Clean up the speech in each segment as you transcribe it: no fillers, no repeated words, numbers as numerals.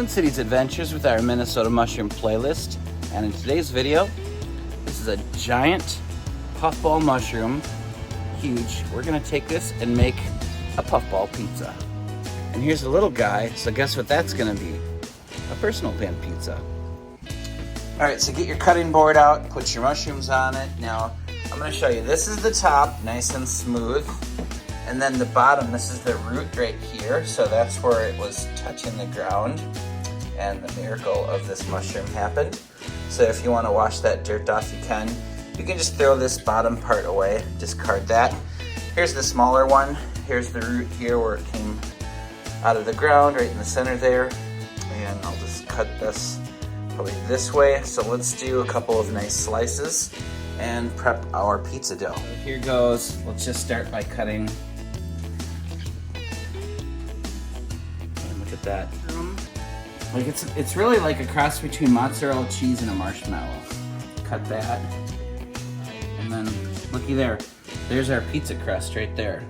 Twin Cities Adventures with our Minnesota mushroom playlist. And in today's video, this is a giant puffball mushroom, huge. We're gonna take this and make a puffball pizza. And here's the little guy, so guess what that's gonna be? A personal pan pizza. All right, so get your cutting board out, put your mushrooms on it. Now, I'm gonna show you, this is the top, nice and smooth. And then the bottom, this is the root right here. So that's where it was touching the ground and the miracle of this mushroom happened. So if you wanna wash that dirt off, you can. You can just throw this bottom part away, discard that. Here's the smaller one. Here's the root here where it came out of the ground, right in the center there. And I'll just cut this probably this way. So let's do a couple of nice slices and prep our pizza dough. So here goes. Let's just start by cutting. And look at that. Like it's really like a cross between mozzarella cheese and a marshmallow. Cut that. And then looky there. There's our pizza crust right there.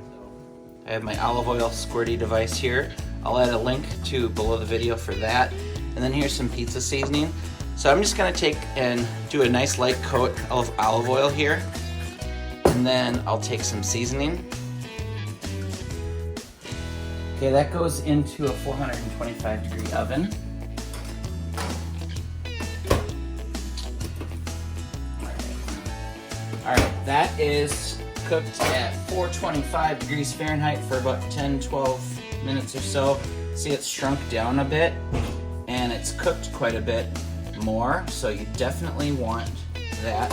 I have my olive oil squirty device here. I'll add a link to below the video for that. And then here's some pizza seasoning. So I'm just gonna take and do a nice light coat of olive oil here. And then I'll take some seasoning. Okay, that goes into a 425-degree oven. All right, that is cooked at 425 degrees Fahrenheit for about 10-12 minutes or so. See, it's shrunk down a bit and it's cooked quite a bit more, so you definitely want that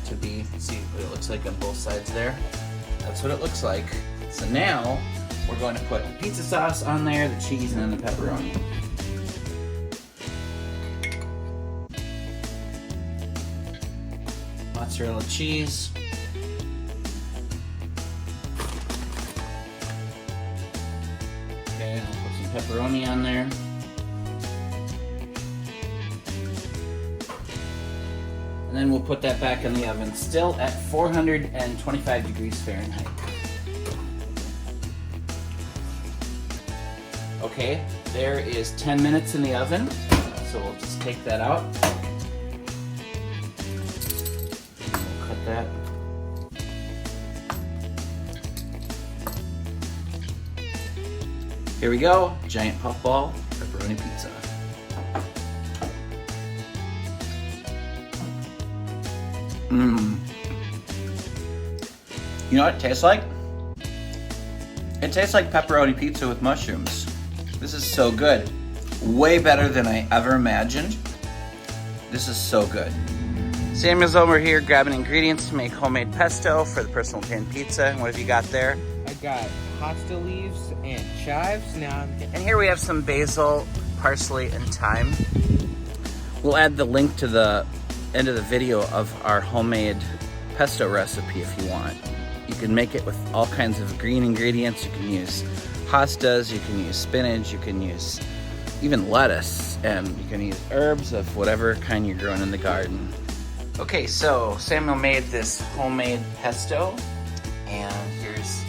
to be, see what it looks like on both sides there? That's what it looks like. So now we're going to put the pizza sauce on there, the cheese, and then the pepperoni. Mozzarella cheese. Okay, I'll put some pepperoni on there. And then we'll put that back in the oven, still at 425 degrees Fahrenheit. Okay, there is 10 minutes in the oven, so we'll just take that out. And we'll cut that. Here we go, giant puffball pepperoni pizza. You know what it tastes like? It tastes like pepperoni pizza with mushrooms. This is so good. Way better than I ever imagined. This is so good. Samuel's over here grabbing ingredients to make homemade pesto for the personal pan pizza. And what have you got there? I got hosta leaves and chives. And here we have some basil, parsley, and thyme. We'll add the link to the end of the video of our homemade pesto recipe if you want. You can make it with all kinds of green ingredients. You can use hostas, you can use spinach, you can use even lettuce, and you can use herbs of whatever kind you're growing in the garden. Okay, so Samuel made this homemade pesto, and here's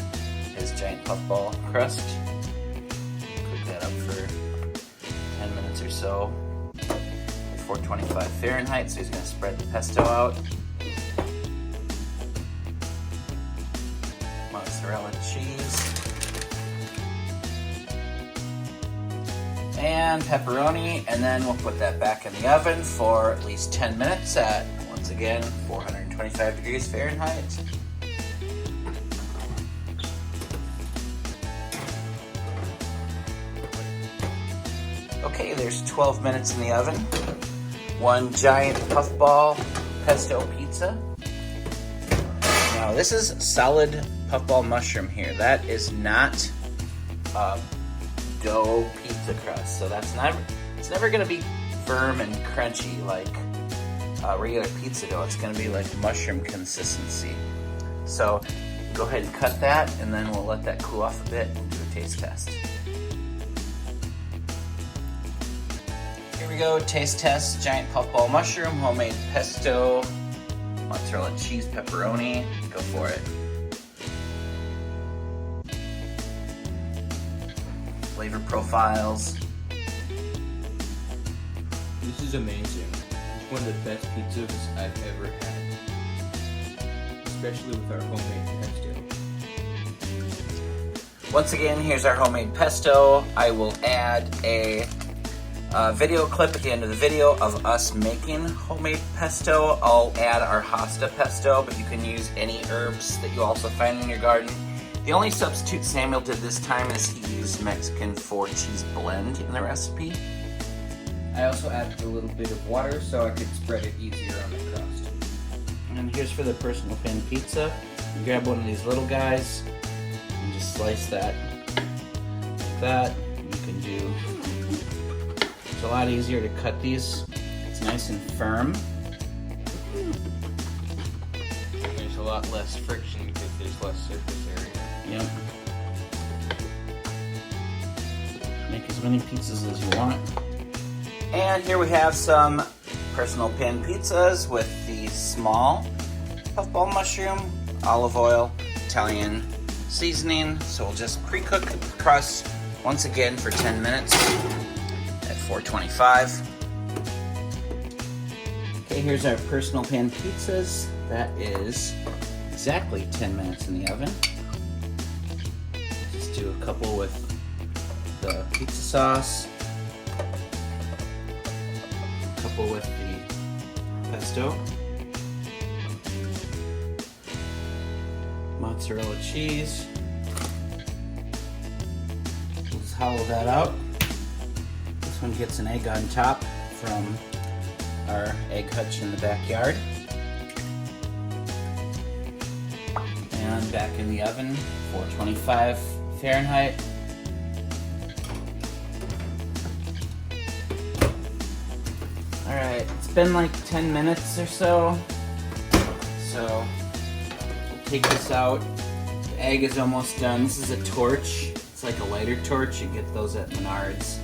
his giant puffball crust. Cook that up for 10 minutes or so. 425 Fahrenheit, so he's going to spread the pesto out. Mozzarella cheese. And pepperoni, and then we'll put that back in the oven for at least 10 minutes at, once again, 425 degrees Fahrenheit. Okay, there's 12 minutes in the oven. One giant puffball pesto pizza. Now this is solid puffball mushroom here. That is not dough pizza crust. So that's not, it's never gonna be firm and crunchy like regular pizza dough. It's gonna be like mushroom consistency. So go ahead and cut that, and then we'll let that cool off a bit and do a taste test. Here we go, taste test, giant puffball mushroom, homemade pesto, mozzarella cheese, pepperoni. Go for it. Flavor profiles. This is amazing. It's one of the best pizzas I've ever had. Especially with our homemade pesto. Once again, here's our homemade pesto. I will add a video clip at the end of the video of us making homemade pesto. I'll add our hosta pesto, but you can use any herbs that you also find in your garden. The only substitute Samuel did this time is he used Mexican 4-cheese blend in the recipe. I also added a little bit of water so I could spread it easier on the crust. And here's for the personal pan pizza. You grab one of these little guys and just slice that like that. You can do, it's a lot easier to cut these. It's nice and firm. There's a lot less friction because there's less surface area. Yep. Make as many pizzas as you want. And here we have some personal pan pizzas with the small puffball mushroom, olive oil, Italian seasoning. So we'll just pre-cook the crust once again for 10 minutes at 425. Okay, here's our personal pan pizzas. That is exactly 10 minutes in the oven. Just do a couple with the pizza sauce. Couple with the pesto, mozzarella cheese. We'll just hollow that out. This one gets an egg on top from our egg hutch in the backyard. And back in the oven, 425 Fahrenheit. Alright, it's been like 10 minutes or so. So, we'll take this out. The egg is almost done. This is a torch. It's like a lighter torch. You get those at Menards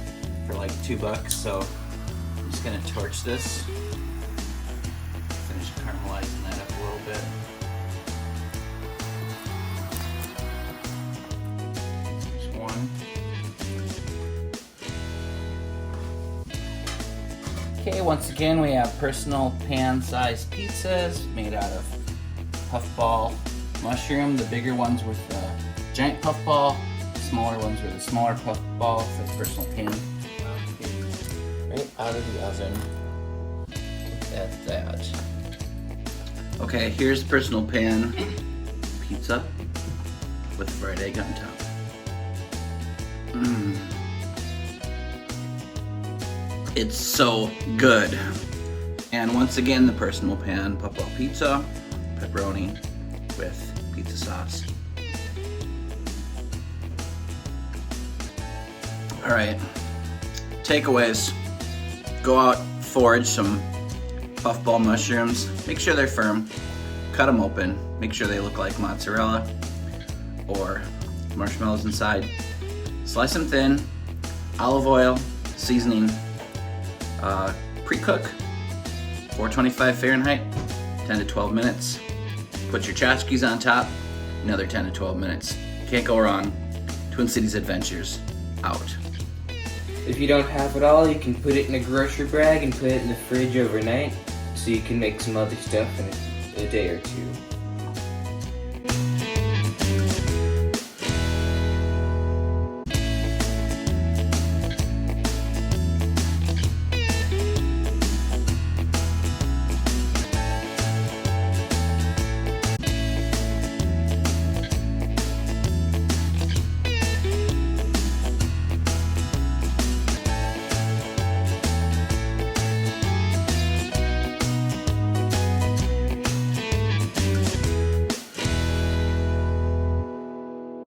for like $2. So, I'm just gonna torch this. Finish caramelizing that up a little bit. There's one. Okay, once again we have personal pan-sized pizzas made out of puffball mushroom. The bigger ones with the giant puffball, the smaller ones with the smaller puffball for the personal pan. Right out of the oven. Look at that. Okay, here's the personal pan pizza with fried egg on top. Mmm. It's so good. And once again, the personal pan puffball pizza, pepperoni with pizza sauce. All right, takeaways. Go out, forage some puffball mushrooms. Make sure they're firm. Cut them open. Make sure they look like mozzarella or marshmallows inside. Slice them thin. Olive oil, seasoning. Pre-cook, 425 Fahrenheit, 10 to 12 minutes. Put your tchotchkes on top, another 10 to 12 minutes. Can't go wrong. Twin Cities Adventures, out. If you don't have it all, you can put it in a grocery bag and put it in the fridge overnight so you can make some other stuff in a day or two.